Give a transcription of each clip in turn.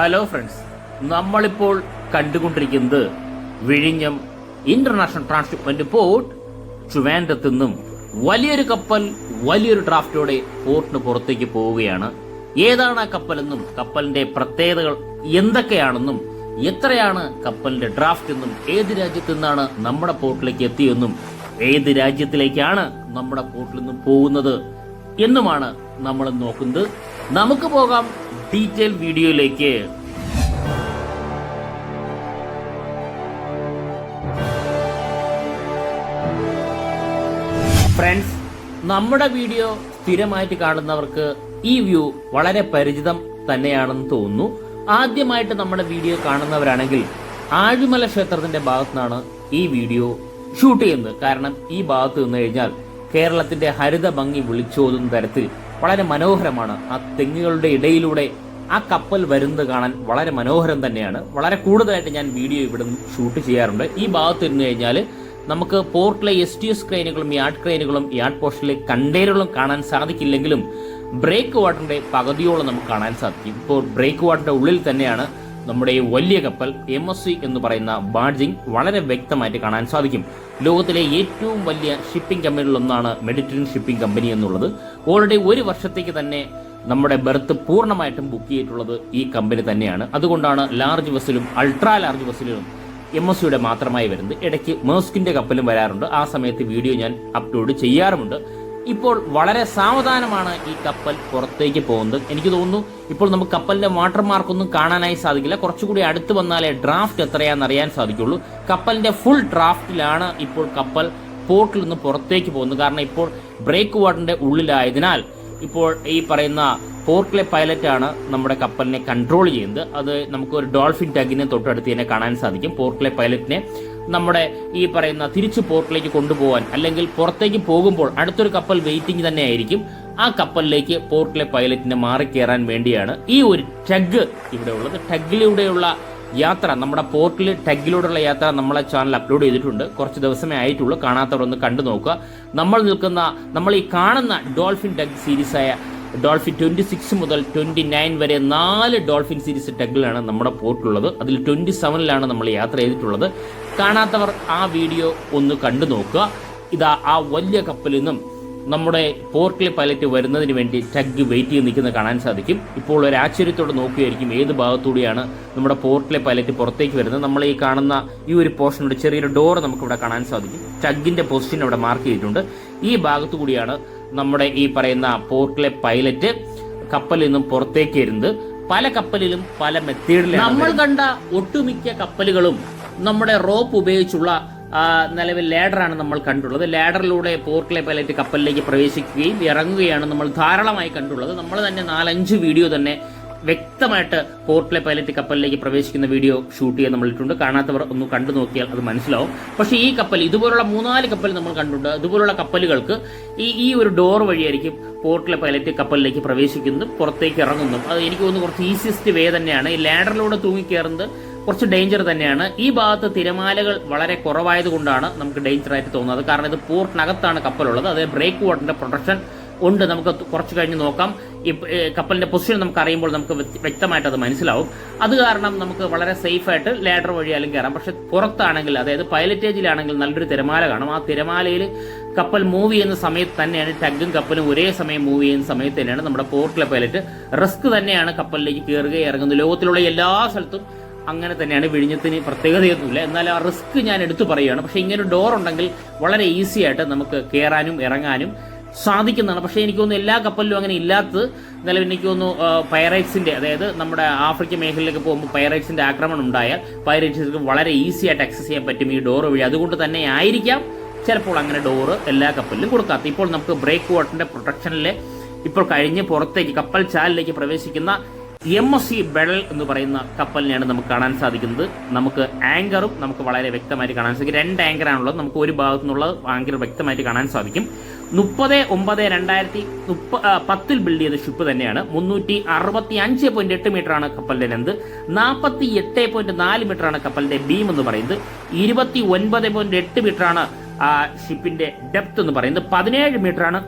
Hello friends, നമ്മളിപ്പോൾ കണ്ടുകൊണ്ടിരിക്കുന്നത് വിഴിഞ്ഞം ഇന്റർനാഷണൽ ട്രാൻസ്ഷിപ്മെന്റ് പോർട്ട് ട്രിവാൻഡ്രത്തു നിന്നും വലിയൊരു കപ്പൽ വലിയൊരു ഡ്രാഫ്റ്റോടെ പോർട്ടിന് പുറത്തേക്ക് പോവുകയാണ്. ഏതാണ് ആ കപ്പലെന്നും കപ്പലിന്റെ പ്രത്യേകതകൾ എന്തൊക്കെയാണെന്നും എത്രയാണ് കപ്പലിന്റെ ഡ്രാഫ്റ്റ് എന്നും ഏത് രാജ്യത്തു നിന്നാണ് നമ്മുടെ പോർട്ടിലേക്ക് എത്തിയെന്നും ഏത് രാജ്യത്തിലേക്കാണ് നമ്മുടെ പോർട്ടിൽ നിന്നും പോകുന്നത് എന്നുമാണ് നമ്മൾ നോക്കുന്നത്. നമുക്ക് പോകാം ഡീറ്റെയിൽ വീഡിയോയിലേക്ക്. ഫ്രണ്ട്സ്, നമ്മുടെ വീഡിയോ സ്ഥിരമായിട്ട് കാണുന്നവർക്ക് ഈ വ്യൂ വളരെ പരിചിതം തന്നെയാണെന്ന് തോന്നുന്നു. ആദ്യമായിട്ട് നമ്മുടെ വീഡിയോ കാണുന്നവരാണെങ്കിൽ ആഴിമല ക്ഷേത്രത്തിന്റെ ഭാഗത്തുനിന്നാണ് ഈ വീഡിയോ ഷൂട്ട് ചെയ്യുന്നത്. കാരണം ഈ ഭാഗത്ത് നിന്ന് കഴിഞ്ഞാൽ കേരളത്തിന്റെ ഹരിത ഭംഗി വിളിച്ചോതുന്ന തരത്തിൽ വളരെ മനോഹരമാണ്. ആ തെങ്ങുകളുടെ ഇടയിലൂടെ ആ കപ്പൽ വരുന്നത് കാണാൻ വളരെ മനോഹരം തന്നെയാണ്. വളരെ കൂടുതലായിട്ട് ഞാൻ വീഡിയോ ഇവിടെ ഷൂട്ട് ചെയ്യാറുണ്ട്. ഈ ഭാഗത്ത് ഇരുന്ന് കഴിഞ്ഞാൽ നമുക്ക് പോർട്ടിലെ STS ക്രെയിനുകളും യാർഡ് ക്രെയിനുകളും യാർഡ് പോസ്റ്റിലെ കണ്ടെയ്നറുകളും കാണാൻ സാധിക്കില്ലെങ്കിലും ബ്രേക്ക് വാട്ടറിന്റെ പകുതിയോളം നമുക്ക് കാണാൻ സാധിക്കും. ഇപ്പോൾ ബ്രേക്ക് വാട്ടറിന്റെ ഉള്ളിൽ തന്നെയാണ് നമ്മുടെ ഈ വലിയ കപ്പൽ MSC എന്ന് പറയുന്ന ബാഡ്ജിങ് വളരെ വ്യക്തമായിട്ട് കാണാൻ സാധിക്കും. ലോകത്തിലെ ഏറ്റവും വലിയ ഷിപ്പിംഗ് കമ്പനികളിലൊന്നാണ് മെഡിറ്ററേനിയൻ ഷിപ്പിംഗ് കമ്പനി എന്നുള്ളത്. ഓൾറെഡി ഒരു വർഷത്തേക്ക് തന്നെ നമ്മുടെ ബെർത്ത് പൂർണ്ണമായിട്ടും ബുക്ക് ചെയ്തിട്ടുള്ളത് ഈ കമ്പനി തന്നെയാണ്. അതുകൊണ്ടാണ് ലാർജ് ബസ്സിലും അൾട്രാ ലാർജ് ബസ്സിലും MSCയുടെ മാത്രമായി വരുന്നത്. ഇടയ്ക്ക് മേഴ്സ്കിന്റെ കപ്പലും വരാറുണ്ട്. ആ സമയത്ത് വീഡിയോ ഞാൻ അപ്ലോഡ് ചെയ്യാറുമുണ്ട്. ഇപ്പോൾ വളരെ സാവധാനമാണ് ഈ കപ്പൽ പുറത്തേക്ക് പോകുന്നത്. എനിക്ക് തോന്നുന്നു ഇപ്പോൾ നമുക്ക് കപ്പലിന്റെ വാട്ടർമാർക്കൊന്നും കാണാനായി സാധിക്കില്ല. കുറച്ചുകൂടി അടുത്ത് വന്നാലേ ഡ്രാഫ്റ്റ് എത്രയാണെന്ന് അറിയാൻ സാധിക്കുള്ളൂ. കപ്പലിന്റെ ഫുൾ ഡ്രാഫ്റ്റിലാണ് ഇപ്പോൾ കപ്പൽ പോർട്ടിൽ നിന്ന് പുറത്തേക്ക് പോകുന്നത്. കാരണം ഇപ്പോൾ ബ്രേക്ക് വാട്ടറിന്റെ ഉള്ളിലായതിനാൽ ഇപ്പോൾ ഈ പറയുന്ന പോർട്ടിലെ പൈലറ്റാണ് നമ്മുടെ കപ്പലിനെ കൺട്രോൾ ചെയ്യുന്നത്. അത് നമുക്ക് ഒരു ഡോൾഫിൻ ടഗിനെ തൊട്ടടുത്ത് തന്നെ കാണാൻ സാധിക്കും. പോർട്ടിലെ പൈലറ്റിനെ നമ്മുടെ ഈ പറയുന്ന തിരിച്ച് പോർട്ടിലേക്ക് കൊണ്ടുപോകാൻ അല്ലെങ്കിൽ പുറത്തേക്ക് പോകുമ്പോൾ അടുത്തൊരു കപ്പൽ വെയിറ്റിംഗ് തന്നെ ആയിരിക്കും. ആ കപ്പലിലേക്ക് പോർട്ടിലെ പൈലറ്റിനെ മാറിക്കയറാൻ വേണ്ടിയാണ് ഈ ഒരു ടഗ് ഇവിടെ ഉള്ളത്. ടഗിലൂടെയുള്ള യാത്ര, നമ്മുടെ പോർട്ടിൽ ടഗിലൂടെയുള്ള യാത്ര നമ്മളെ ചാനൽ അപ്ലോഡ് ചെയ്തിട്ടുണ്ട്. കുറച്ച് ദിവസമേ ആയിട്ടുള്ളൂ. കാണാത്തവർ ഒന്ന് കണ്ടു നോക്കുക. നമ്മൾ ഈ കാണുന്ന ഡോൾഫിൻ ടഗ് സീരീസായ ഡോൾഫിൻ 26 മുതൽ 29 വരെ 4 ഡോൾഫിൻ സീരീസ് ടഗിലാണ് നമ്മുടെ പോർട്ടിലുള്ളത്. അതിൽ 27ലാണ് നമ്മൾ യാത്ര ചെയ്തിട്ടുള്ളത്. കാണാത്തവർ ആ വീഡിയോ ഒന്ന് കണ്ടു നോക്കുക. ഇതാ ആ വലിയ കപ്പലിൽ നിന്നും നമ്മുടെ പോർട്ടിലെ പൈലറ്റ് വരുന്നതിന് വേണ്ടി ടഗ് വെയിറ്റ് ചെയ്ത് നിൽക്കുന്നത് കാണാൻ സാധിക്കും. ഇപ്പോൾ ഒരു ആശ്ചര്യത്തോടെ നോക്കുകയായിരിക്കും ഏത് ഭാഗത്തൂടെയാണ് നമ്മുടെ പോർട്ടിലെ പൈലറ്റ് പുറത്തേക്ക് വരുന്നത്. നമ്മൾ ഈ കാണുന്ന ഈ ഒരു പോർഷനുടെ ചെറിയൊരു ഡോർ നമുക്കിവിടെ കാണാൻ സാധിക്കും. ടഗിന്റെ പൊസിഷൻ അവിടെ മാർക്ക് ചെയ്തിട്ടുണ്ട്. ഈ ഭാഗത്തു കൂടിയാണ് നമ്മുടെ ഈ പറയുന്ന പോർട്ടിലെ പൈലറ്റ് കപ്പലിൽ നിന്നും പുറത്തേക്ക് വരുന്നത്. പല കപ്പലിലും പല മെത്തേഡിലാണ്. നമ്മൾ കണ്ട ഒട്ടുമിക്ക കപ്പലുകളും നമ്മുടെ റോപ്പ് ഉപയോഗിച്ചുള്ള നിലവിൽ ലാഡറാണ് നമ്മൾ കണ്ടുള്ളത്. ലാഡറിലൂടെ പോർട്ടിലെ പൈലറ്റ് കപ്പലിലേക്ക് പ്രവേശിക്കുകയും ഇറങ്ങുകയാണ് നമ്മൾ ധാരാളമായി കണ്ടുള്ളത്. നമ്മൾ തന്നെ 4-5 വീഡിയോ തന്നെ വ്യക്തമായിട്ട് പോർട്ടിലെ പൈലറ്റ് കപ്പലിലേക്ക് പ്രവേശിക്കുന്ന വീഡിയോ ഷൂട്ട് ചെയ്യാൻ നമ്മളിട്ടുണ്ട്. കാണാത്തവർ ഒന്ന് കണ്ടു നോക്കിയാൽ അത് മനസ്സിലാവും. പക്ഷേ ഈ കപ്പൽ ഇതുപോലുള്ള 3-4 കപ്പൽ നമ്മൾ കണ്ടിട്ടുണ്ട്. ഇതുപോലുള്ള കപ്പലുകൾക്ക് ഈ ഒരു ഡോർ വഴിയായിരിക്കും പോർട്ടിലെ പൈലറ്റ് കപ്പലിലേക്ക് പ്രവേശിക്കുന്നതും പുറത്തേക്ക് ഇറങ്ങുന്നതും. അത് എനിക്ക് തോന്നുന്നു കുറച്ച് ഈസിയസ്റ്റ് വേ തന്നെയാണ്. ഈ ലാഡറിലൂടെ തൂങ്ങിക്കയറുന്നത് കുറച്ച് ഡേഞ്ചർ തന്നെയാണ്. ഈ ഭാഗത്ത് തിരമാലകൾ വളരെ കുറവായതുകൊണ്ടാണ് നമുക്ക് ഡേഞ്ചർ ആയിട്ട് തോന്നുന്നത്. കാരണം ഇത് പോർട്ടിനകത്താണ് കപ്പലുള്ളത്. അത് ബ്രേക്ക് വാട്ടറിന്റെ പ്രൊട്ടക്ഷൻ ഉണ്ട്. നമുക്ക് കുറച്ച് കഴിഞ്ഞ് നോക്കാം. ഈ കപ്പലിന്റെ പൊസിഷൻ നമുക്ക് അറിയുമ്പോൾ നമുക്ക് വ്യക്തമായിട്ട് അത് മനസ്സിലാവും. അത് കാരണം നമുക്ക് വളരെ സേഫ് ആയിട്ട് ലാഡർ വഴി അല്ലെങ്കിൽ കയറാം. പക്ഷെ പുറത്താണെങ്കിൽ, അതായത് പൈലറ്റേജിലാണെങ്കിൽ നല്ലൊരു തിരമാല കാണും. ആ തിരമാലയിൽ കപ്പൽ മൂവ് ചെയ്യുന്ന സമയത്ത് തന്നെയാണ് ടഗും കപ്പലും ഒരേ സമയം മൂവ് ചെയ്യുന്ന സമയത്ത് തന്നെയാണ് നമ്മുടെ പോർട്ടിലെ പൈലറ്റ് റിസ്ക് തന്നെയാണ് കപ്പലിലേക്ക് കയറുകയും ഇറങ്ങുന്നത്. ലോകത്തിലുള്ള എല്ലാ സ്ഥലത്തും അങ്ങനെ തന്നെയാണ്. വിഴിഞ്ഞത്തിന് പ്രത്യേകതയൊന്നുമില്ല. എന്നാൽ ആ റിസ്ക് ഞാൻ എടുത്തു പറയുകയാണ്. പക്ഷെ ഇങ്ങനെ ഡോർ ഉണ്ടെങ്കിൽ വളരെ ഈസി ആയിട്ട് നമുക്ക് കയറാനും ഇറങ്ങാനും സാധിക്കുന്നതാണ്. പക്ഷേ എനിക്ക് തോന്നുന്നു എല്ലാ കപ്പലിലും അങ്ങനെ ഇല്ലാത്തത്. നിലവിൽ എനിക്ക് തോന്നുന്നു പൈറേറ്റ്സിന്റെ, അതായത് നമ്മുടെ ആഫ്രിക്കൻ മേഖലയിലേക്ക് പോകുമ്പോൾ പൈറേറ്റ്സിന്റെ ആക്രമണം ഉണ്ടായാൽ പൈറേറ്റ്സിന് വളരെ ഈസി ആയിട്ട് ആക്സസ് ചെയ്യാൻ പറ്റും ഈ ഡോർ വഴി. അതുകൊണ്ട് തന്നെ ആയിരിക്കാം ചിലപ്പോൾ അങ്ങനെ ഡോറ് എല്ലാ കപ്പലിലും കൊടുക്കാത്ത. ഇപ്പോൾ നമുക്ക് ബ്രേക്ക് വാട്ടറിന്റെ പ്രൊട്ടക്ഷനിലെ ഇപ്പോൾ കഴിഞ്ഞ് പുറത്തേക്ക് കപ്പൽ ചാലിലേക്ക് പ്രവേശിക്കുന്ന MSC ബെഡൽ എന്ന് പറയുന്ന കപ്പലിനെയാണ് നമുക്ക് കാണാൻ സാധിക്കുന്നത്. നമുക്ക് ആങ്കറും നമുക്ക് വളരെ വ്യക്തമായിട്ട് കാണാൻ സാധിക്കും. 2 ആങ്കറാണുള്ളത്. നമുക്ക് ഒരു ഭാഗത്തു നിന്നുള്ള ആങ്കർ വ്യക്തമായിട്ട് കാണാൻ സാധിക്കും. 30/9/2010 ബിൽഡ് ചെയ്ത ഷിപ്പ് തന്നെയാണ്. 365.8 മീറ്റർ ആണ് കപ്പലിന്റെ ലെന്ത്. 48.4 മീറ്റർ ആണ് കപ്പലിന്റെ ബീം എന്ന് പറയുന്നത്. 29.8 മീറ്റർ ആണ് ഷിപ്പിന്റെ ഡെപ്ത് എന്ന് പറയുന്നത്. 17 മീറ്റർ ആണ്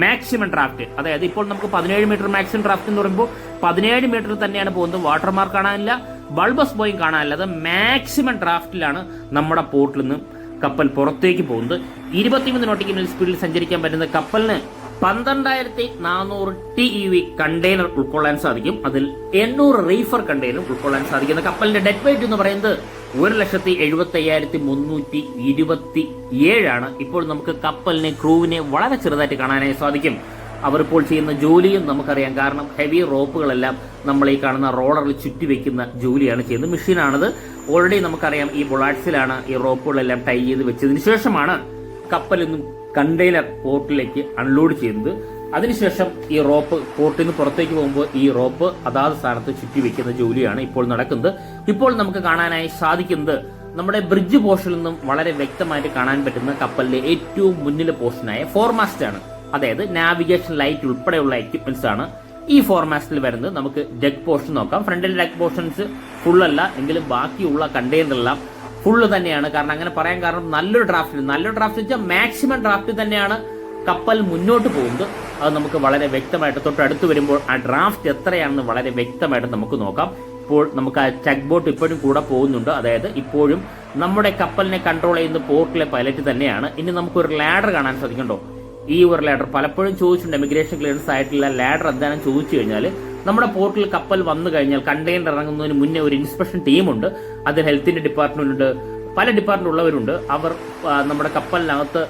മാക്സിമം ഡ്രാഫ്റ്റ്. അതായത് ഇപ്പോൾ നമുക്ക് 17 മീറ്റർ മാക്സിമം ഡ്രാഫ്റ്റ് എന്ന് പറയുമ്പോൾ 17 മീറ്റർ തന്നെയാണ് പോകുന്നത്. വാട്ടർമാർക്ക് കാണാനില്ല, ബൾബസ് ബോയും കാണാനില്ല. അത് മാക്സിമം ഡ്രാഫ്റ്റിലാണ് നമ്മുടെ പോർട്ടിൽ നിന്ന് കപ്പൽ പുറത്തേക്ക് പോകുന്നത്. 23 നോട്ടിക്കൽ സ്പീഡിൽ സഞ്ചരിക്കാൻ പറ്റുന്ന കപ്പലിന് 12,400 TEV കണ്ടെയ്നർ ഉൾക്കൊള്ളാൻ സാധിക്കും. അതിൽ 800 റീഫർ കണ്ടെയ്നർ ഉൾക്കൊള്ളാൻ സാധിക്കുന്ന കപ്പലിന്റെ ഡെഡ് വെയിറ്റ് എന്ന് പറയുന്നത് 1,75,327 ആണ്. ഇപ്പോൾ നമുക്ക് കപ്പലിനെ ക്രൂവിനെ വളരെ ചെറുതായിട്ട് കാണാനായി സാധിക്കും. അവർ ഇപ്പോൾ ചെയ്യുന്ന ജോലിയും നമുക്കറിയാം. കാരണം ഹെവി റോപ്പുകളെല്ലാം നമ്മൾ ഈ കാണുന്ന റോളറിൽ ചുറ്റി വെക്കുന്ന ജോലിയാണ് ചെയ്യുന്നത്. മെഷീനാണത്. ഓൾറെഡി നമുക്കറിയാം ഈ ബുള്ളാറ്റ്സിലാണ് ഈ റോപ്പുകളെല്ലാം ടൈ ചെയ്ത് വെച്ചതിന് ശേഷമാണ് കപ്പൽ നിന്നും കണ്ടെയ്നർ പോർട്ടിലേക്ക് അൺലോഡ് ചെയ്യുന്നത്. അതിനുശേഷം ഈ റോപ്പ് പോർട്ടിൽ നിന്ന് പുറത്തേക്ക് പോകുമ്പോൾ ഈ റോപ്പ് അതാത് സ്ഥാനത്ത് ചുറ്റി വെക്കുന്ന ജോലിയാണ് ഇപ്പോൾ നടക്കുന്നത്. ഇപ്പോൾ നമുക്ക് കാണാനായി സാധിക്കുന്നത് നമ്മുടെ ബ്രിഡ്ജ് പോർഷനിൽ നിന്നും വളരെ വ്യക്തമായിട്ട് കാണാൻ പറ്റുന്ന കപ്പലിലെ ഏറ്റവും മുന്നിലെ പോർഷനായ ഫോർമാസ്റ്റ് ആണ്. അതായത് നാവിഗേഷൻ ലൈറ്റ് ഉൾപ്പെടെയുള്ള എക്യുപ്മെന്റ്സ് ആണ് ഈ ഫോർമാസ്റ്റിൽ വരുന്നത്. നമുക്ക് ഡെക്ക് പോർഷൻ നോക്കാം. ഫ്രണ്ടിൽ ഡെക്ക് പോർഷൻസ് ഫുൾ അല്ല എങ്കിലും ബാക്കിയുള്ള കണ്ടെയ്നറെല്ലാം ഫുള്ള് തന്നെയാണ്. കാരണം അങ്ങനെ പറയാൻ കാരണം നല്ലൊരു ഡ്രാഫ്റ്റ് വെച്ചാൽ മാക്സിമം ഡ്രാഫ്റ്റ് തന്നെയാണ് കപ്പൽ മുന്നോട്ട് പോകുന്നത്. അത് നമുക്ക് വളരെ വ്യക്തമായിട്ട് തൊട്ടടുത്ത് വരുമ്പോൾ ആ ഡ്രാഫ്റ്റ് എത്രയാണെന്ന് വളരെ വ്യക്തമായിട്ട് നമുക്ക് നോക്കാം. ഇപ്പോൾ നമുക്ക് ആ ചെക്ക് ബോട്ട് ഇപ്പോഴും കൂടെ പോകുന്നുണ്ട്. അതായത് ഇപ്പോഴും നമ്മുടെ കപ്പലിനെ കൺട്രോൾ ചെയ്യുന്ന പോർട്ടിലെ പൈലറ്റ് തന്നെയാണ്. ഇനി നമുക്കൊരു ലാഡർ കാണാൻ സാധിക്കണ്ടോ? ഈ ഒരു ലാഡർ പലപ്പോഴും ചോദിച്ചിട്ടുണ്ട്. ഇമിഗ്രേഷൻ ക്ലിയറൻസ് ആയിട്ടുള്ള ലാഡർ എന്താണെന്ന് ചോദിച്ചു കഴിഞ്ഞാൽ നമ്മുടെ പോർട്ടിൽ കപ്പൽ വന്നു കഴിഞ്ഞാൽ കണ്ടെയ്നർ ഇറങ്ങുന്നതിന് മുന്നേ ഒരു ഇൻസ്പെക്ഷൻ ടീമുണ്ട്. അതിൽ ഹെൽത്തിന്റെ ഡിപ്പാർട്ട്മെന്റ് ഉണ്ട്, പല ഡിപ്പാർട്ട്മെന്റ് ഉള്ളവരുണ്ട്. അവർ നമ്മുടെ കപ്പലിനകത്ത്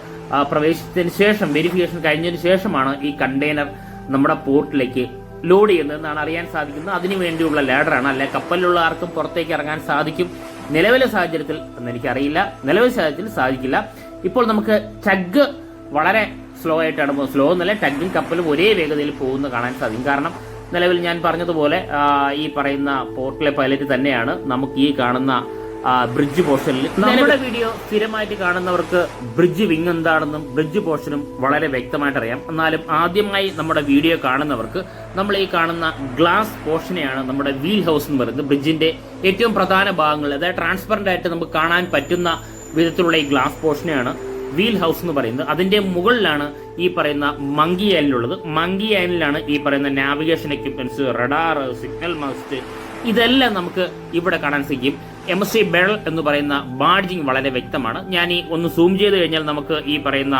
പ്രവേശിച്ചതിന് ശേഷം വെരിഫിക്കേഷൻ കഴിഞ്ഞതിന് ശേഷമാണ് ഈ കണ്ടെയ്നർ നമ്മുടെ പോർട്ടിലേക്ക് ലോഡ് ചെയ്യുന്നതെന്നാണ് അറിയാൻ സാധിക്കുന്നത്. അതിനുവേണ്ടിയുള്ള ലാഡറാണ്. അല്ലെ കപ്പലിലുള്ള ആർക്കും പുറത്തേക്ക് ഇറങ്ങാൻ സാധിക്കും നിലവിലെ സാഹചര്യത്തിൽ എന്ന് എനിക്കറിയില്ല. നിലവിലെ സാഹചര്യത്തിൽ സാധിക്കില്ല. ഇപ്പോൾ നമുക്ക് ചഗ് വളരെ സ്ലോ ആയിട്ടാണ് പോകുന്നത്. സ്ലോ എന്നല്ല, ടഗും കപ്പലും ഒരേ വേഗതയിൽ പോകുന്ന കാണാൻ സാധിക്കും. കാരണം നിലവിൽ ഞാൻ പറഞ്ഞതുപോലെ ഈ പറയുന്ന പോർട്ടിലെ പൈലറ്റ് തന്നെയാണ് നമുക്ക് ഈ കാണുന്ന ബ്രിഡ്ജ് പോർഷനിൽ. നമ്മുടെ വീഡിയോ സ്ഥിരമായിട്ട് കാണുന്നവർക്ക് ബ്രിഡ്ജ് വിങ് എന്താണെന്നും ബ്രിഡ്ജ് പോർഷനും വളരെ വ്യക്തമായിട്ട് അറിയാം. എന്നാലും ആദ്യമായി നമ്മുടെ വീഡിയോ കാണുന്നവർക്ക് നമ്മൾ ഈ കാണുന്ന ഗ്ലാസ് പോർഷനെയാണ് നമ്മുടെ വീൽ ഹൗസ് എന്ന് പറയുന്നത്. ബ്രിഡ്ജിന്റെ ഏറ്റവും പ്രധാന ഭാഗങ്ങൾ, അതായത് ട്രാൻസ്പെറന്റ് ആയിട്ട് നമുക്ക് കാണാൻ പറ്റുന്ന വിധത്തിലുള്ള ഈ ഗ്ലാസ് പോർഷനെയാണ് വീൽ ഹൗസ് എന്ന് പറയുന്നത്. അതിന്റെ മുകളിലാണ് ഈ പറയുന്ന മങ്കി ഐലൻഡുള്ളത്. മങ്കി ഐലൻഡിലാണ് ഈ പറയുന്ന navigation equipments, radar, signal mast, ഇതെല്ലാം നമുക്ക് ഇവിടെ കാണാൻ സാധിക്കും. MSC ബെഡൽ എന്ന് പറയുന്ന ബാഡ്ജിങ് വളരെ വ്യക്തമാണ്. ഞാൻ ഈ ഒന്ന് സൂം ചെയ്ത് കഴിഞ്ഞാൽ നമുക്ക് ഈ പറയുന്ന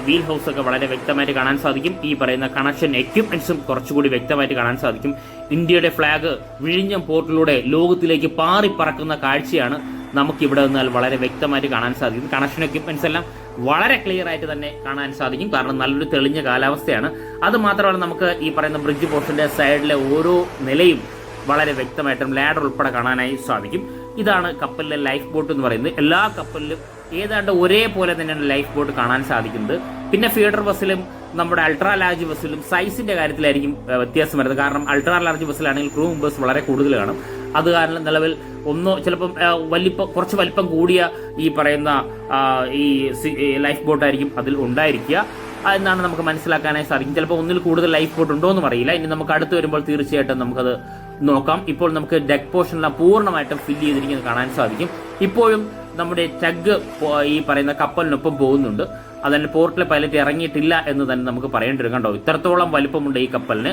വീൽ ഹൗസ് ഒക്കെ വളരെ വ്യക്തമായിട്ട് കാണാൻ സാധിക്കും. ഈ പറയുന്ന കണക്ഷൻ എക്യുപ്മെന്റ്സും കുറച്ചുകൂടി വ്യക്തമായിട്ട് കാണാൻ സാധിക്കും. ഇന്ത്യയുടെ ഫ്ലാഗ് വിഴിഞ്ഞം പോർട്ടിലൂടെ ലോകത്തിലേക്ക് പാറിപ്പറക്കുന്ന കാഴ്ചയാണ് നമുക്ക് ഇവിടെ നിന്നാൽ വളരെ വ്യക്തമായിട്ട് കാണാൻ സാധിക്കും. കണക്ഷൻ എക്യുപ്മെന്റ്സ് എല്ലാം വളരെ ക്ലിയർ ആയിട്ട് തന്നെ കാണാൻ സാധിക്കും. കാരണം നല്ലൊരു തെളിഞ്ഞ കാലാവസ്ഥയാണ്. അത് മാത്രമല്ല നമുക്ക് ഈ പറയുന്ന ബ്രിഡ്ജ് പോർഷന്റെ സൈഡിലെ ഓരോ നിലയും വളരെ വ്യക്തമായിട്ടും ലാഡർ ഉൾപ്പെടെ കാണാനായി സാധിക്കും. ഇതാണ് കപ്പലിലെ ലൈഫ് ബോട്ട് എന്ന് പറയുന്നത്. എല്ലാ കപ്പലിലും ഏതാണ്ട് ഒരേപോലെ തന്നെയാണ് ലൈഫ് ബോട്ട് കാണാൻ സാധിക്കുന്നത്. പിന്നെ ഫീഡർ ബസ്സിലും നമ്മുടെ അൾട്രാ ലാർജ് ബസ്സിലും സൈസിന്റെ കാര്യത്തിലായിരിക്കും വ്യത്യാസം വരുന്നത്. കാരണം അൾട്രാ ലാർജ് ബസ്സിലാണെങ്കിൽ ക്രൂ മെമ്പേഴ്സ് വളരെ കൂടുതൽ കാണും. അത് കാരണം നിലവിൽ ചിലപ്പം കുറച്ച് വലിപ്പം കൂടിയ ഈ പറയുന്ന ഈ ലൈഫ് ബോട്ടായിരിക്കും അതിൽ ഉണ്ടായിരിക്കുക എന്നാണ് നമുക്ക് മനസ്സിലാക്കാനായി സാധിക്കും. ചിലപ്പോൾ ഒന്നിൽ കൂടുതൽ ലൈഫ് ബോട്ട് ഉണ്ടോ എന്നും അറിയില്ല. ഇനി നമുക്ക് അടുത്ത് വരുമ്പോൾ തീർച്ചയായിട്ടും നമുക്കത് നോക്കാം. ഇപ്പോൾ നമുക്ക് ഡെക്ക് പോർഷനെല്ലാം പൂർണ്ണമായിട്ടും ഫില്ല് ചെയ്തിരിക്കുന്നത് കാണാൻ സാധിക്കും. ഇപ്പോഴും നമ്മുടെ ചഗ് ഈ പറയുന്ന കപ്പലിനൊപ്പം പോകുന്നുണ്ട്. അതിന് പോർട്ടിലെ പൈലറ്റ് ഇറങ്ങിയിട്ടില്ല എന്ന് തന്നെ നമുക്ക് പറയേണ്ടി വരും. കണ്ടോ, ഇത്രത്തോളം വലിപ്പമുണ്ട് ഈ കപ്പലിന്.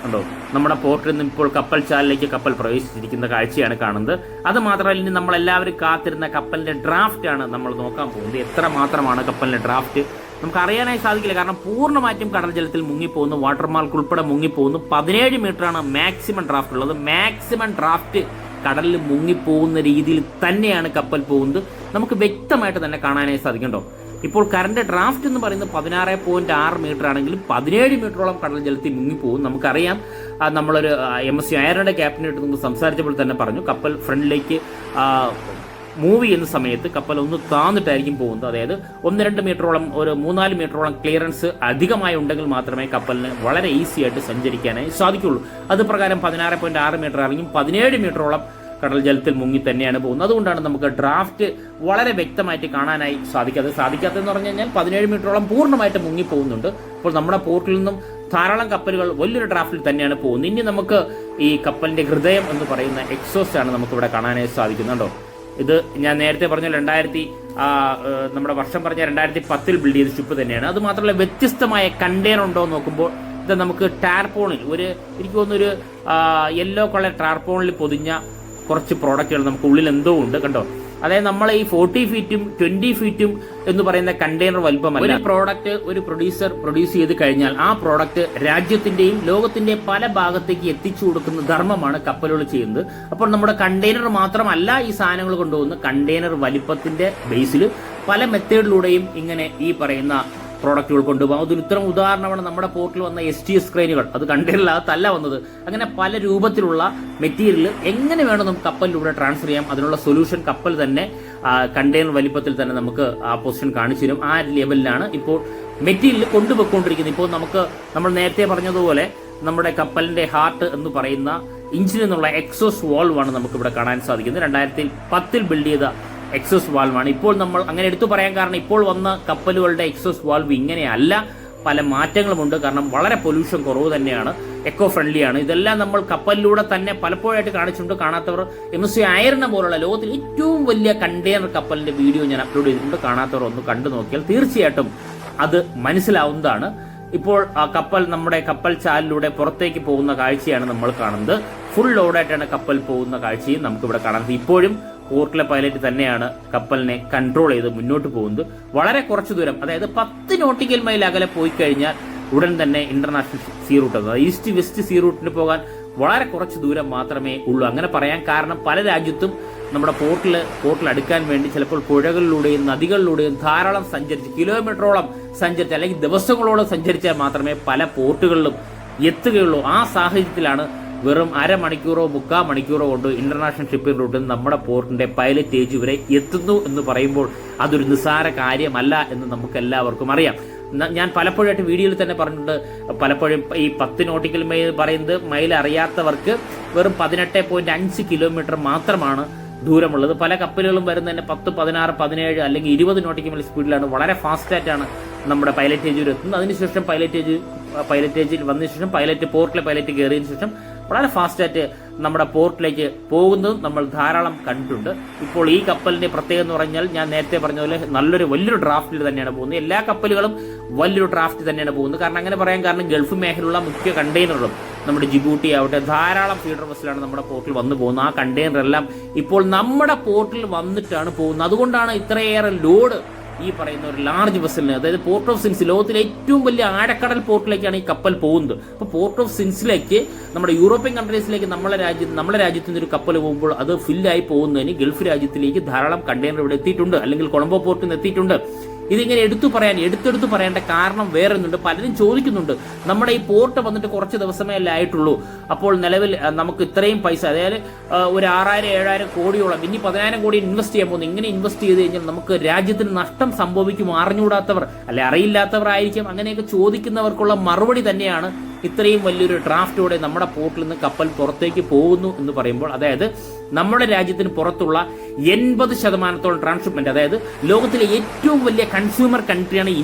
കണ്ടോ, നമ്മുടെ പോർട്ടിൽ നിന്ന് ഇപ്പോൾ കപ്പൽ ചാലിലേക്ക് കപ്പൽ പ്രവേശിച്ചിരിക്കുന്ന കാഴ്ചയാണ് കാണുന്നത്. അത് മാത്രമല്ല, ഇനി നമ്മളെല്ലാവരും കാത്തിരുന്ന കപ്പലിന്റെ ഡ്രാഫ്റ്റ് ആണ് നമ്മൾ നോക്കാൻ പോകുന്നത്. എത്ര മാത്രമാണ് കപ്പലിന്റെ ഡ്രാഫ്റ്റ് നമുക്ക് അറിയാനായി സാധിക്കില്ല. കാരണം പൂർണ്ണമായിട്ടും കടൽ ജലത്തിൽ മുങ്ങിപ്പോകുന്നു, വാട്ടർമാർക്ക് ഉൾപ്പെടെ മുങ്ങിപ്പോകുന്നു. 17 മീറ്ററാണ് മാക്സിമം ഡ്രാഫ്റ്റ് ഉള്ളത്. മാക്സിമം ഡ്രാഫ്റ്റ് കടലിൽ മുങ്ങിപ്പോകുന്ന രീതിയിൽ തന്നെയാണ് കപ്പൽ പോകുന്നത്. നമുക്ക് വ്യക്തമായിട്ട് തന്നെ കാണാനായി സാധിക്കണ്ടോ. ഇപ്പോൾ കറന്റ് ഡ്രാഫ്റ്റ് എന്ന് പറയുന്നത് 16.6 മീറ്റർ ആണെങ്കിലും 17 മീറ്ററോളം കടൽ ജലത്തിൽ മുങ്ങിപ്പോകും. നമുക്കറിയാം, നമ്മളൊരു MSC അയർലൻഡ് ക്യാപ്റ്റനായിട്ട് നമുക്ക് സംസാരിച്ചപ്പോൾ തന്നെ പറഞ്ഞു, കപ്പൽ ഫ്രണ്ടിലേക്ക് മൂവ് ചെയ്യുന്ന സമയത്ത് കപ്പൽ ഒന്ന് താന്നിട്ടായിരിക്കും പോകുന്നത്. അതായത് 1-2 മീറ്ററോളം, ഒരു 3-4 മീറ്ററോളം ക്ലിയറൻസ് അധികമായി ഉണ്ടെങ്കിൽ മാത്രമേ കപ്പലിന് വളരെ ഈസി ആയിട്ട് സഞ്ചരിക്കാനായി സാധിക്കുള്ളൂ. അത് പ്രകാരം 16.6 മീറ്റർ ഇറങ്ങി 17 മീറ്ററോളം കടൽ ജലത്തിൽ മുങ്ങി തന്നെയാണ് പോകുന്നത്. അതുകൊണ്ടാണ് നമുക്ക് ഡ്രാഫ്റ്റ് വളരെ വ്യക്തമായിട്ട് കാണാനായി സാധിക്കാത്തതെന്ന് പറഞ്ഞു കഴിഞ്ഞാൽ 17 മീറ്ററോളം പൂർണ്ണമായിട്ട് മുങ്ങി പോകുന്നുണ്ട്. അപ്പോൾ നമ്മുടെ പോർട്ടിൽ നിന്നും ധാരാളം കപ്പലുകൾ വലിയൊരു ഡ്രാഫ്റ്റിൽ തന്നെയാണ് പോകുന്നത്. ഇനി നമുക്ക് ഈ കപ്പലിന്റെ ഹൃദയം എന്ന് പറയുന്ന എക്സോസ്റ്റ് ആണ് നമുക്ക് ഇവിടെ കാണാനായി സാധിക്കുന്നുണ്ടോ. ഇത് ഞാൻ നേരത്തെ പറഞ്ഞ നമ്മുടെ വർഷം പറഞ്ഞ 2010 ബിൽഡ് ചെയ്ത ഷിപ്പ് തന്നെയാണ്. അത് മാത്രമല്ല വ്യത്യസ്തമായ കണ്ടെയ്നർ ഉണ്ടോ എന്ന് നോക്കുമ്പോൾ ഇത് നമുക്ക് ടാർപോണിൽ എനിക്ക് തോന്നുന്നൊരു യെല്ലോ കളർ ടാർപോണിൽ പൊതിഞ്ഞ കുറച്ച് പ്രോഡക്റ്റുകൾ നമുക്ക് ഉള്ളിൽ എന്തോ ഉണ്ട് കണ്ടോ. അതായത് നമ്മൾ ഈ 40 ഫീറ്റും 20 ഫീറ്റും എന്ന് പറയുന്ന കണ്ടെയ്നർ വലുപ്പമല്ല. ഒരു പ്രോഡക്റ്റ് ഒരു പ്രൊഡ്യൂസർ പ്രൊഡ്യൂസ് ചെയ്ത് കഴിഞ്ഞാൽ ആ പ്രോഡക്റ്റ് രാജ്യത്തിന്റെയും ലോകത്തിന്റെ പല ഭാഗത്തേക്ക് എത്തിച്ചു കൊടുക്കുന്ന ധർമ്മമാണ് കപ്പലുകൾ ചെയ്യുന്നത്. അപ്പോൾ നമ്മുടെ കണ്ടെയ്നർ മാത്രമല്ല ഈ സാധനങ്ങൾ കൊണ്ടുപോകുന്ന കണ്ടെയ്നർ വലിപ്പത്തിന്റെ ബേസിൽ പല മെത്തേഡിലൂടെയും ഇങ്ങനെ ഈ പറയുന്ന പ്രോഡക്റ്റുകൾ കൊണ്ടുപോകാം. അതിന് ഉത്തരം ഉദാഹരണമാണ് നമ്മുടെ പോർട്ടിൽ വന്ന STS ക്രെയിനുകൾ. അത് കണ്ടെയ്നറിനകത്തല്ല വന്നത്. അങ്ങനെ പല രൂപത്തിലുള്ള മെറ്റീരിയൽ എങ്ങനെ വേണം നമുക്ക് കപ്പലിലൂടെ ട്രാൻസ്ഫർ ചെയ്യാം, അതിനുള്ള സൊല്യൂഷൻ കപ്പൽ തന്നെ കണ്ടെയ്നർ വലിപ്പത്തിൽ തന്നെ നമുക്ക് ആ പൊസിഷൻ കാണിച്ചു തരും. ആ ലെവലിലാണ് ഇപ്പോൾ മെറ്റീരിയൽ കൊണ്ടുപോയിക്കൊണ്ടിരിക്കുന്നത്. ഇപ്പോൾ നമ്മൾ നേരത്തെ പറഞ്ഞതുപോലെ നമ്മുടെ കപ്പലിന്റെ ഹാർട്ട് എന്ന് പറയുന്ന ഇഞ്ചിൽ നിന്നുള്ള എക്സോസ് വാൾവാണ് നമുക്ക് ഇവിടെ കാണാൻ സാധിക്കുന്നത്. 2010 ബിൽഡ് ചെയ്ത എക്സോസ് വാൽവാണ്. ഇപ്പോൾ നമ്മൾ അങ്ങനെ എടുത്തു പറയാൻ കാരണം ഇപ്പോൾ വന്ന കപ്പലുകളുടെ എക്സോസ് വാൽവ് ഇങ്ങനെയല്ല, പല മാറ്റങ്ങളുമുണ്ട്. കാരണം വളരെ പൊല്യൂഷൻ കുറവ് തന്നെയാണ്, എക്കോ ഫ്രണ്ട്ലിയാണ്. ഇതെല്ലാം നമ്മൾ കപ്പലിലൂടെ തന്നെ പലപ്പോഴായിട്ട് കാണിച്ചിട്ടുണ്ട്. കാണാത്തവർ MSC അയർന പോലുള്ള ലോകത്തിൽ ഏറ്റവും വലിയ കണ്ടെയ്നർ കപ്പലിന്റെ വീഡിയോ ഞാൻ അപ്ലോഡ് ചെയ്തിട്ടുണ്ട്. കാണാത്തവർ ഒന്ന് കണ്ടു നോക്കിയാൽ തീർച്ചയായിട്ടും അത് മനസ്സിലാവുന്നതാണ്. ഇപ്പോൾ നമ്മുടെ കപ്പൽ ചാലിലൂടെ പുറത്തേക്ക് പോകുന്ന കാഴ്ചയാണ് നമ്മൾ കാണുന്നത്. ഫുൾ ലോഡായിട്ടാണ് കപ്പൽ പോകുന്ന കാഴ്ചയും നമുക്കിവിടെ കാണാം. ഇപ്പോഴും പോർട്ടിലെ പൈലറ്റ് തന്നെയാണ് കപ്പലിനെ കൺട്രോൾ ചെയ്ത് മുന്നോട്ട് പോകുന്നത്. വളരെ കുറച്ചു ദൂരം, അതായത് 10 നോട്ടിക്കൽ മൈൽ അകലെ പോയി കഴിഞ്ഞാൽ ഉടൻ തന്നെ international sea route, east west sea റൂട്ടിന് പോകാൻ വളരെ കുറച്ച് ദൂരം മാത്രമേ ഉള്ളൂ. അങ്ങനെ പറയാൻ കാരണം പല രാജ്യത്തും നമ്മുടെ പോർട്ടിൽ അടുക്കാൻ വേണ്ടി ചിലപ്പോൾ പുഴകളിലൂടെയും നദികളിലൂടെയും ധാരാളം കിലോമീറ്ററോളം സഞ്ചരിച്ച് അല്ലെങ്കിൽ ദിവസങ്ങളോളം സഞ്ചരിച്ചാൽ മാത്രമേ പല പോർട്ടുകളിലും എത്തുകയുള്ളൂ. ആ സാഹചര്യത്തിലാണ് വെറും അരമണിക്കൂറോ 3/4 മണിക്കൂറോ കൊണ്ട് ഇന്റർനാഷണൽ ഷിപ്പിംഗ് റൂട്ടിൽ നമ്മുടെ പോർട്ടിന്റെ പൈലറ്റ് ഏജ് വരെ എത്തുന്നു എന്ന് പറയുമ്പോൾ അതൊരു നിസ്സാര കാര്യമല്ല എന്ന് നമുക്ക് എല്ലാവർക്കും അറിയാം. ഞാൻ പലപ്പോഴായിട്ട് വീഡിയോയിൽ തന്നെ പറഞ്ഞിട്ടുണ്ട്. പലപ്പോഴും ഈ 10 നോട്ടിക്കൽ മൈൽ പറയുന്നത് മൈൽ അറിയാത്തവർക്ക് വെറും 18.5 കിലോമീറ്റർ മാത്രമാണ് ദൂരമുള്ളത്. പല കപ്പലുകളും വരുന്നതന്നെ 10, 16, 17 അല്ലെങ്കിൽ 20 നോട്ടിക്കൽ മൈൽ സ്പീഡിലാണ്. വളരെ ഫാസ്റ്റായിട്ടാണ് നമ്മുടെ പൈലറ്റ് ഏജിൽ എത്തുന്നത്. അതിനുശേഷം പൈലറ്റ് ഏജിൽ വന്നതിന് ശേഷം പോർട്ടിലെ പൈലറ്റ് കയറിയതിനു ശേഷം വളരെ ഫാസ്റ്റായിട്ട് നമ്മുടെ പോർട്ടിലേക്ക് പോകുന്നതും നമ്മൾ ധാരാളം കണ്ടിട്ടുണ്ട്. ഇപ്പോൾ ഈ കപ്പലിന്റെ പ്രത്യേകത എന്ന് പറഞ്ഞാൽ ഞാൻ നേരത്തെ പറഞ്ഞ പോലെ വലിയൊരു ഡ്രാഫ്റ്റിൽ തന്നെയാണ് പോകുന്നത്. എല്ലാ കപ്പലുകളും വലിയൊരു ഡ്രാഫ്റ്റ് തന്നെയാണ് പോകുന്നത്. കാരണം അങ്ങനെ പറയാൻ കാരണം ഗൾഫ് മേഖലയിലുള്ള മുഖ്യ കണ്ടെയ്നറുകളും നമ്മുടെ ജിബൂട്ടി ആവട്ടെ ധാരാളം ഫീഡർ ബസ്സിലാണ് നമ്മുടെ പോർട്ടിൽ വന്നു പോകുന്നത്. ആ കണ്ടെയ്നറെല്ലാം ഇപ്പോൾ നമ്മുടെ പോർട്ടിൽ വന്നിട്ടാണ് പോകുന്നത്. അതുകൊണ്ടാണ് ഇത്രയേറെ ലോഡ് ഈ പറയുന്ന ഒരു ലാർജ് വെസലിന്, അതായത് പോർട്ട് ഓഫ് സിൻസ്, ലോകത്തിലെ ഏറ്റവും വലിയ ആഴക്കടൽ പോർട്ടിലേക്കാണ് ഈ കപ്പൽ പോകുന്നത്. അപ്പോൾ പോർട്ട് ഓഫ് സിൻസിലേക്ക് നമ്മുടെ യൂറോപ്യൻ കൺട്രീസിലേക്ക് നമ്മുടെ രാജ്യത്ത് നിന്ന് ഒരു കപ്പൽ പോകുമ്പോൾ അത് ഫില്ലായി പോകുന്നതിന് ഗൾഫ് രാജ്യത്തിലേക്ക് ധാരാളം കണ്ടെയ്നർ ഇവിടെ എത്തിയിട്ടുണ്ട്, അല്ലെങ്കിൽ കൊളംബോ പോർട്ടിൽ നിന്ന് എത്തിയിട്ടുണ്ട്. ഇതിങ്ങനെ എടുത്തു പറയേണ്ട കാരണം വേറെ ഒന്നുണ്ട്. പലരും ചോദിക്കുന്നുണ്ട്, നമ്മുടെ ഈ പോർട്ട് വന്നിട്ട് കുറച്ച് ദിവസമേ അല്ലേ ആയിട്ടുള്ളൂ, അപ്പോൾ നിലവിൽ നമുക്ക് ഇത്രയും പൈസ, അതായത് ഒരു 6,000-7,000 കോടിയോളം, ഇനി 10,000 കോടി ഇൻവെസ്റ്റ് ചെയ്യാൻ പോകുന്നു, ഇങ്ങനെ ഇൻവെസ്റ്റ് ചെയ്ത് കഴിഞ്ഞാൽ നമുക്ക് രാജ്യത്തിന് നഷ്ടം സംഭവിക്കും, അറിഞ്ഞുകൂടാത്തവർ അല്ലെ അറിയില്ലാത്തവർ ആയിരിക്കും, അങ്ങനെയൊക്കെ ചോദിക്കുന്നവർക്കുള്ള മറുപടി തന്നെയാണ് ഇത്രയും വലിയൊരു ഡ്രാഫ്റ്റോടെ നമ്മുടെ പോർട്ടിൽ നിന്ന് കപ്പൽ പുറത്തേക്ക് പോകുന്നു എന്ന് പറയുമ്പോൾ. അതായത് നമ്മുടെ രാജ്യത്തിന് പുറത്തുള്ള 80% ട്രാൻസ്ഷിപ്മെന്റ്, അതായത് ലോകത്തിലെ ഏറ്റവും വലിയ കൺസ്യൂമർ കൺട്രിയാണ്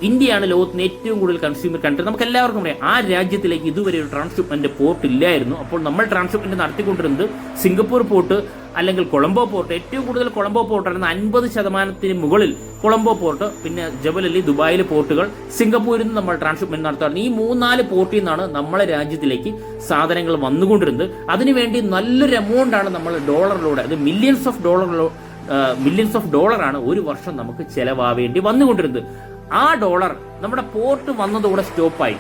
ഇന്ത്യയാണ് ലോകത്തിന് ഏറ്റവും കൂടുതൽ കൺസ്യൂമർ കൺട്രി. നമുക്ക് എല്ലാവർക്കും അറിയാം. ആ രാജ്യത്തിലേക്ക് ഇതുവരെ ഒരു ട്രാൻസ്ഷിപ്മെന്റ് പോർട്ട് ഇല്ലായിരുന്നു. അപ്പോൾ നമ്മൾ ട്രാൻസ്ഷിപ്മെന്റ് നടത്തിക്കൊണ്ടിരുന്നത് സിംഗപ്പൂർ പോർട്ട് അല്ലെങ്കിൽ കൊളംബോ പോർട്ട്. ഏറ്റവും കൂടുതൽ കൊളംബോ പോർട്ടായിരുന്നു. 50% മുകളിൽ കൊളംബോ പോർട്ട്, പിന്നെ ജബൽ അലി, ദുബായിലെ പോർട്ടുകൾ, സിംഗപ്പൂരിൽ നിന്ന് നമ്മൾ ട്രാൻസ്ഷിപ്മെന്റ് നടത്താറുണ്ട്. ഈ 3-4 പോർട്ടിൽ നിന്നാണ് നമ്മളെ രാജ്യത്തിലേക്ക് സാധനങ്ങൾ വന്നുകൊണ്ടിരുന്നത്. അതിനുവേണ്ടി നല്ലൊരു എമൗണ്ട് ആണ് നമ്മൾ ഡോളറിലൂടെ, അത് മില്യൺസ് ഓഫ് ഡോളറാണ് ഒരു വർഷം നമുക്ക് ചെലവാവേണ്ടി വന്നുകൊണ്ടിരുന്നത്. ആ ഡോളർ നമ്മുടെ പോർട്ട് വന്നതോടെ സ്റ്റോപ്പായി.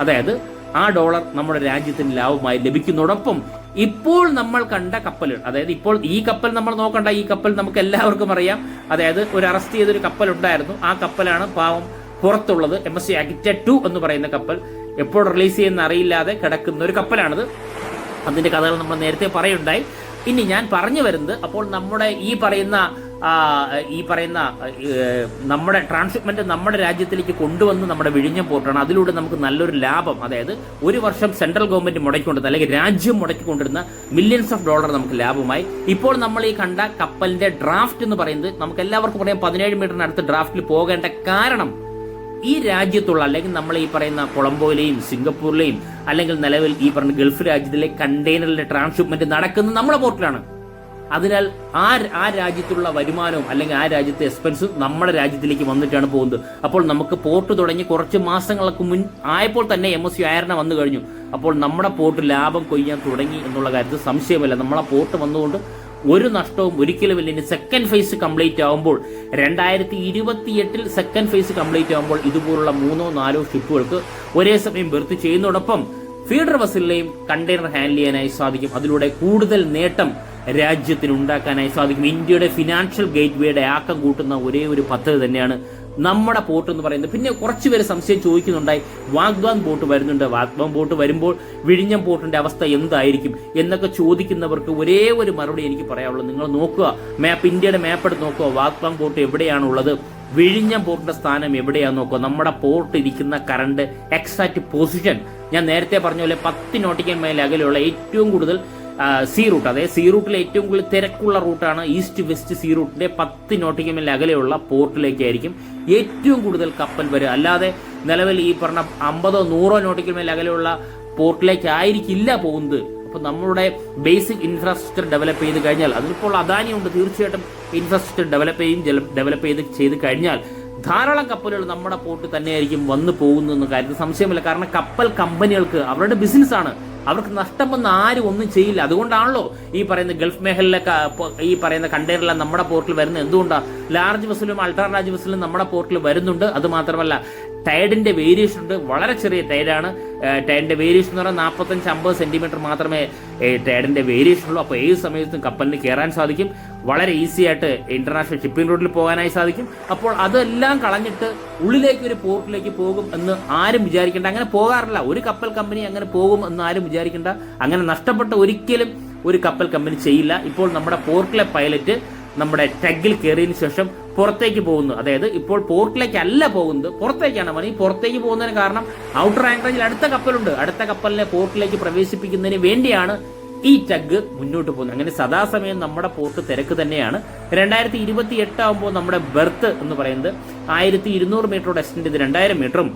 അതായത് ആ ഡോളർ നമ്മുടെ രാജ്യത്തിന് ലാഭമായി ലഭിക്കുന്നതോടൊപ്പം ഇപ്പോൾ നമ്മൾ കണ്ട കപ്പലുകൾ, അതായത് ഇപ്പോൾ ഈ കപ്പൽ നമ്മൾ നോക്കണ്ട, ഈ കപ്പൽ നമുക്ക് എല്ലാവർക്കും അറിയാം. അതായത് ഒരു അറസ്റ്റ് ചെയ്തൊരു കപ്പൽ ഉണ്ടായിരുന്നു. ആ കപ്പലാണ് പാവം പുറത്തുള്ളത്. MSC Akita 2 എന്ന് പറയുന്ന കപ്പൽ എപ്പോൾ റിലീസ് ചെയ്യുന്ന അറിയില്ലാതെ കിടക്കുന്ന ഒരു കപ്പലാണിത്. അതിന്റെ കഥകൾ നമ്മൾ നേരത്തെ പറയുണ്ടായി. ഇനി ഞാൻ പറഞ്ഞു വരുന്നത്, അപ്പോൾ നമ്മുടെ ഈ പറയുന്ന നമ്മുടെ ട്രാൻസ്ഷിപ്മെന്റ് നമ്മുടെ രാജ്യത്തിലേക്ക് കൊണ്ടുവന്ന് നമ്മുടെ വിഴിഞ്ഞം പോർട്ടാണ്. അതിലൂടെ നമുക്ക് നല്ലൊരു ലാഭം, അതായത് ഒരു വർഷം സെൻട്രൽ ഗവൺമെന്റ് മുടക്കിക്കൊണ്ടിരുന്ന അല്ലെങ്കിൽ രാജ്യം മുടക്കിക്കൊണ്ടിരുന്ന മില്യൺസ് ഓഫ് ഡോളർ നമുക്ക് ലാഭമായി. ഇപ്പോൾ നമ്മൾ ഈ കണ്ട കപ്പലിന്റെ ഡ്രാഫ്റ്റ് എന്ന് പറയുന്നത് നമുക്ക് എല്ലാവർക്കും പറയാം 17 മീറ്ററിനടുത്ത് ഡ്രാഫ്റ്റിൽ പോകേണ്ട കാരണം ഈ രാജ്യത്തുള്ള അല്ലെങ്കിൽ നമ്മൾ ഈ പറയുന്ന കൊളംബോയിലെയും സിംഗപ്പൂരിലെയും അല്ലെങ്കിൽ നിലവിൽ ഈ പറഞ്ഞ ഗൾഫ് രാജ്യത്തിലെ കണ്ടെയ്നറിന്റെ ട്രാൻസ്ഷിപ്മെന്റ് നടക്കുന്നത് നമ്മുടെ പോർട്ടിലാണ്. അതിനാൽ ആ രാജ്യത്തുള്ള വരുമാനവും അല്ലെങ്കിൽ ആ രാജ്യത്തെ എക്സ്പെൻസും നമ്മുടെ രാജ്യത്തിലേക്ക് വന്നിട്ടാണ് പോകുന്നത്. അപ്പോൾ നമുക്ക് പോർട്ട് തുടങ്ങി കുറച്ച് മാസങ്ങൾക്ക് മുൻ ആയപ്പോൾ തന്നെ MSC ആയർന വന്നു കഴിഞ്ഞു. അപ്പോൾ നമ്മുടെ പോർട്ട് ലാഭം കൊയ്യാൻ തുടങ്ങി എന്നുള്ള കാര്യത്തിൽ സംശയമില്ല. നമ്മളെ പോർട്ട് വന്നുകൊണ്ട് ഒരു നഷ്ടവും ഒരിക്കലും ഇല്ല. ഇനി സെക്കൻഡ് ഫേസ് കംപ്ലീറ്റ് ആകുമ്പോൾ 2028 സെക്കൻഡ് ഫേസ് കംപ്ലീറ്റ് ആകുമ്പോൾ ഇതുപോലുള്ള 3-4 ഷിപ്പുകൾക്ക് ഒരേ സമയം ബെർത്ത് ചെയ്യുന്നതോടൊപ്പം ഫീഡർ വെസലിനെയും കണ്ടെയ്നർ ഹാൻഡിൽ ചെയ്യാനായി സാധിക്കും. അതിലൂടെ കൂടുതൽ നേട്ടം രാജ്യത്തിന് ഉണ്ടാക്കാനായി സാധിക്കും. ഇന്ത്യയുടെ ഫിനാൻഷ്യൽ ഗേറ്റ് വേയുടെ ആക്കം കൂട്ടുന്ന ഒരേ ഒരു പദ്ധതി തന്നെയാണ് നമ്മുടെ പോർട്ട് എന്ന് പറയുന്നത്. പിന്നെ കുറച്ച് പേര് സംശയം ചോദിക്കുന്നുണ്ടായി, വാഗ്വാൻ പോർട്ട് വരുന്നുണ്ട്. വാഗ്വാൻ പോർട്ട് വരുമ്പോൾ വിഴിഞ്ഞം പോർട്ടിന്റെ അവസ്ഥ എന്തായിരിക്കും എന്നൊക്കെ ചോദിക്കുന്നവർക്ക് ഒരേ ഒരു മറുപടി എനിക്ക് പറയാനുള്ളത്, നിങ്ങൾ നോക്കുക, ഇന്ത്യയുടെ മാപ്പ് എടുത്ത് നോക്കുക, വാഗ്വാൻ പോർട്ട് എവിടെയാണുള്ളത്, വിഴിഞ്ഞം പോർട്ടിന്റെ സ്ഥാനം എവിടെയാണെന്ന് നോക്കുക. നമ്മുടെ പോർട്ട് ഇരിക്കുന്ന കറണ്ട് എക്സാക്ട് പൊസിഷൻ ഞാൻ നേരത്തെ പറഞ്ഞ പോലെ 10 നോട്ടിക്കൽ മൈൽ അകലെയുള്ള ഏറ്റവും കൂടുതൽ സീ റൂട്ട്, അതായത് സീ റൂട്ടിലെ ഏറ്റവും കൂടുതൽ തിരക്കുള്ള റൂട്ടാണ് ഈസ്റ്റ് വെസ്റ്റ് സീ റൂട്ടിന്റെ 10 നോട്ടിക്കൽ മൈൽ അകലെയുള്ള പോർട്ടിലേക്കായിരിക്കും ഏറ്റവും കൂടുതൽ കപ്പൽ വരിക. അല്ലാതെ നിലവിൽ ഈ പറഞ്ഞ 50-100 നോട്ടിക്കൽ മൈൽ അകലെയുള്ള പോർട്ടിലേക്കായിരിക്കില്ല പോകുന്നത്. അപ്പൊ നമ്മളുടെ ബേസിക് ഇൻഫ്രാസ്ട്രക്ചർ ഡെവലപ്പ് ചെയ്ത് കഴിഞ്ഞാൽ, അതിനിപ്പോൾ അദാനി ഉണ്ട്, തീർച്ചയായിട്ടും ഇൻഫ്രാസ്ട്രക്ചർ ഡെവലപ്പ് ചെയ്ത് കഴിഞ്ഞാൽ ധാരാളം കപ്പലുകൾ നമ്മുടെ പോർട്ട് തന്നെയായിരിക്കും വന്നു പോകുന്ന കാര്യത്തിൽ സംശയമില്ല. കാരണം കപ്പൽ കമ്പനികൾക്ക് അവരുടെ ബിസിനസ്സാണ്, അവർക്ക് നഷ്ടം വന്ന് ആരും ഒന്നും ചെയ്യില്ല. അതുകൊണ്ടാണല്ലോ ഈ പറയുന്ന ഗൾഫ് മേഖലയിലൊക്കെ ഈ പറയുന്ന കണ്ടെയ്നറെല്ലാം നമ്മുടെ പോർട്ടിൽ വരുന്നത്. എന്തുകൊണ്ടാണ്? ലാർജ് വെസലും അൾട്രാ ലാർജ് വെസലും നമ്മുടെ പോർട്ടിൽ വരുന്നുണ്ട്. അത് മാത്രമല്ല ടൈഡിന്റെ വേരിയേഷൻ ഉണ്ട്, വളരെ ചെറിയ ടൈഡാണ്. ടൈഡിന്റെ വേരിയേഷൻ എന്ന് പറഞ്ഞാൽ 45-50 സെന്റിമീറ്റർ മാത്രമേ ടൈഡിന്റെ വേരിയേഷൻ ഉള്ളൂ. അപ്പോൾ ഏത് സമയത്തും കപ്പലിന് കയറാൻ സാധിക്കും, വളരെ ഈസി ആയിട്ട് ഇന്റർനാഷണൽ ഷിപ്പിംഗ് റൂട്ടിൽ പോകാനായി സാധിക്കും. അപ്പോൾ അതെല്ലാം കളഞ്ഞിട്ട് ഉള്ളിലേക്ക് ഒരു പോർട്ടിലേക്ക് പോകും എന്ന് ആരും വിചാരിക്കേണ്ട. അങ്ങനെ പോകാറില്ല ഒരു കപ്പൽ കമ്പനി, അങ്ങനെ പോകും എന്ന് ആരും വിചാരിക്കേണ്ട. അങ്ങനെ നഷ്ടപ്പെട്ട ഒരിക്കലും ഒരു കപ്പൽ കമ്പനി ചെയ്യില്ല. ഇപ്പോൾ നമ്മുടെ പോർട്ടിലെ പൈലറ്റ് നമ്മുടെ ടഗിൽ കയറിയതിനു ശേഷം പുറത്തേക്ക് പോകുന്നു, അതായത് ഇപ്പോൾ പോർട്ടിലേക്കല്ല പോകുന്നത്, പുറത്തേക്കാണ് പണി. പുറത്തേക്ക് പോകുന്നതിന് കാരണം ഔട്ടർ ആങ്കറേജിൽ അടുത്ത കപ്പലുണ്ട്, അടുത്ത കപ്പലിനെ പോർട്ടിലേക്ക് പ്രവേശിപ്പിക്കുന്നതിന് വേണ്ടിയാണ് ഈ ടഗ് മുന്നോട്ട് പോകുന്നത്. അങ്ങനെ സദാസമയം നമ്മുടെ പോർട്ട് തിരക്ക് തന്നെയാണ്. 2028 ആകുമ്പോൾ നമ്മുടെ ബെർത്ത് എന്ന് പറയുന്നത് 1200 മീറ്ററോട് എക്സ്റ്റെൻഡ് ചെയ്ത് 2000 മീറ്ററും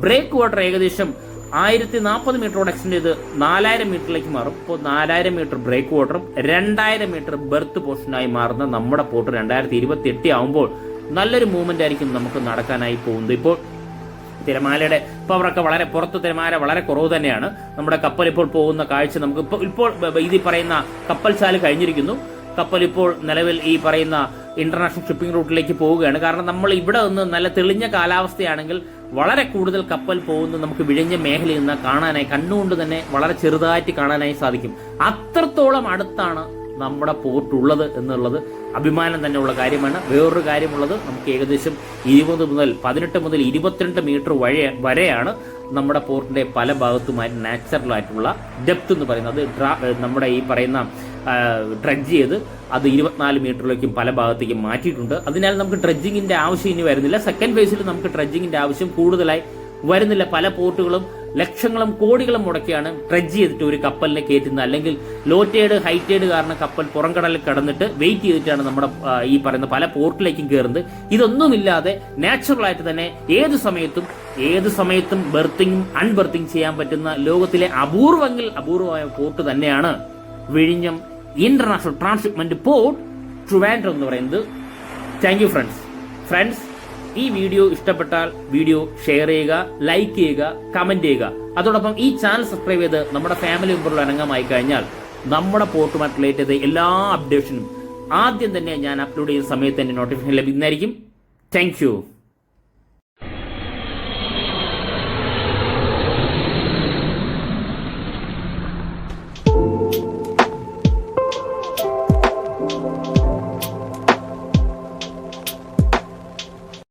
ബ്രേക്ക് വാട്ടർ ഏകദേശം 1040 മീറ്ററോട് എക്സ്റ്റെൻഡ് ചെയ്ത് 4000 മീറ്ററിലേക്ക് മാറും. ഇപ്പോൾ 4000 മീറ്റർ ബ്രേക്ക് വാട്ടറും 2000 മീറ്റർ ബെർത്ത് പോർഷനായി മാറുന്ന നമ്മുടെ പോർട്ട് 2028 ആകുമ്പോൾ നല്ലൊരു മൂവ്മെന്റ് ആയിരിക്കും നമുക്ക് നടക്കാനായി പോകുന്നത്. ഇപ്പോൾ തിരമാലയുടെ പവറൊക്കെ വളരെ പുറത്ത്, തിരമാല വളരെ കുറവ് തന്നെയാണ്. നമ്മുടെ കപ്പൽ ഇപ്പോൾ പോകുന്ന കാഴ്ച നമുക്ക് ഇപ്പോൾ ഇത് പറയുന്ന കപ്പൽ ചാല് കഴിഞ്ഞിരിക്കുന്നു. കപ്പൽ ഇപ്പോൾ നിലവിൽ ഈ പറയുന്ന ഇന്റർനാഷണൽ ഷിപ്പിംഗ് റൂട്ടിലേക്ക് പോവുകയാണ്. കാരണം നമ്മൾ ഇവിടെ നിന്ന് നല്ല തെളിഞ്ഞ കാലാവസ്ഥയാണെങ്കിൽ വളരെ കൂടുതൽ കപ്പൽ പോകുന്നത് നമുക്ക് വിഴിഞ്ഞ മേഖലയിൽ നിന്ന് കാണാനായി, കണ്ണുകൊണ്ട് തന്നെ വളരെ ചെറുതായിട്ട് കാണാനായി സാധിക്കും. അത്രത്തോളം അടുത്താണ് നമ്മുടെ പോർട്ട് ഉള്ളത് എന്നുള്ളത് അഭിമാനം തന്നെയുള്ള കാര്യമാണ്. വേറൊരു കാര്യമുള്ളത്, നമുക്ക് ഏകദേശം 18 മുതൽ 22 മീറ്റർ വരെയാണ് നമ്മുടെ പോർട്ടിന്റെ പല ഭാഗത്തുമായി നാച്ചുറൽ ആയിട്ടുള്ള ഡെപ്ത് എന്ന് പറയുന്നത്. നമ്മുടെ ഈ പറയുന്ന ഡ്രഡ്ജ് ചെയ്ത് അത് 24 മീറ്ററിലേക്കും പല ഭാഗത്തേക്കും മാറ്റിയിട്ടുണ്ട്. അതിനാൽ നമുക്ക് ഡ്രഡ്ജിങ്ങിന്റെ ആവശ്യം ഇനി വരുന്നില്ല. സെക്കൻഡ് ഫേസിൽ നമുക്ക് ഡ്രഡ്ജിങ്ങിന്റെ ആവശ്യം കൂടുതലായി വരുന്നില്ല. പല പോർട്ടുകളും ലക്ഷങ്ങളും കോടികളും മുടക്കിയാണ് ഡ്രഡ്ജ് ചെയ്തിട്ട് ഒരു കപ്പലിനെ കയറ്റുന്നത്. അല്ലെങ്കിൽ ലോ ടൈഡ് ഹൈ ടൈഡ് കാരണം കപ്പൽ പുറംകടലിൽ കടന്നിട്ട് വെയിറ്റ് ചെയ്തിട്ടാണ് നമ്മുടെ ഈ പറയുന്ന പല പോർട്ടിലേക്കും കയറുന്നത്. ഇതൊന്നുമില്ലാതെ നാച്ചുറൽ ആയിട്ട് തന്നെ ഏത് സമയത്തും ബെർത്തിങ്ങും അൺബെർത്തിങ് ചെയ്യാൻ പറ്റുന്ന ലോകത്തിലെ അപൂർവമായ പോർട്ട് തന്നെയാണ് വിഴിഞ്ഞം ഇന്റർനാഷണൽ ട്രാൻസ്ഷിപ്മെന്റ് പോർട്ട് ട്രിവാൻഡ്രം എന്ന് പറയുന്നത്. Thank you friends. ഈ വീഡിയോ ഇഷ്ടപ്പെട്ടാൽ വീഡിയോ ഷെയർ ചെയ്യുക, ലൈക്ക് ചെയ്യുക, കമന്റ് ചെയ്യുക. അതോടൊപ്പം ഈ ചാനൽ സബ്സ്ക്രൈബ് ചെയ്ത് നമ്മുടെ ഫാമിലി മെമ്പറുകൾ അംഗമായി കഴിഞ്ഞാൽ നമ്മുടെ പോർട്ടുമായിട്ട് റിലേറ്റ് ചെയ്ത എല്ലാ അപ്ഡേഷനും ആദ്യം തന്നെ ഞാൻ അപ്ലോഡ് ചെയ്യുന്ന സമയത്ത് തന്നെ നോട്ടിഫിക്കേഷൻ ലഭിക്കുന്നതായിരിക്കും. Thank you.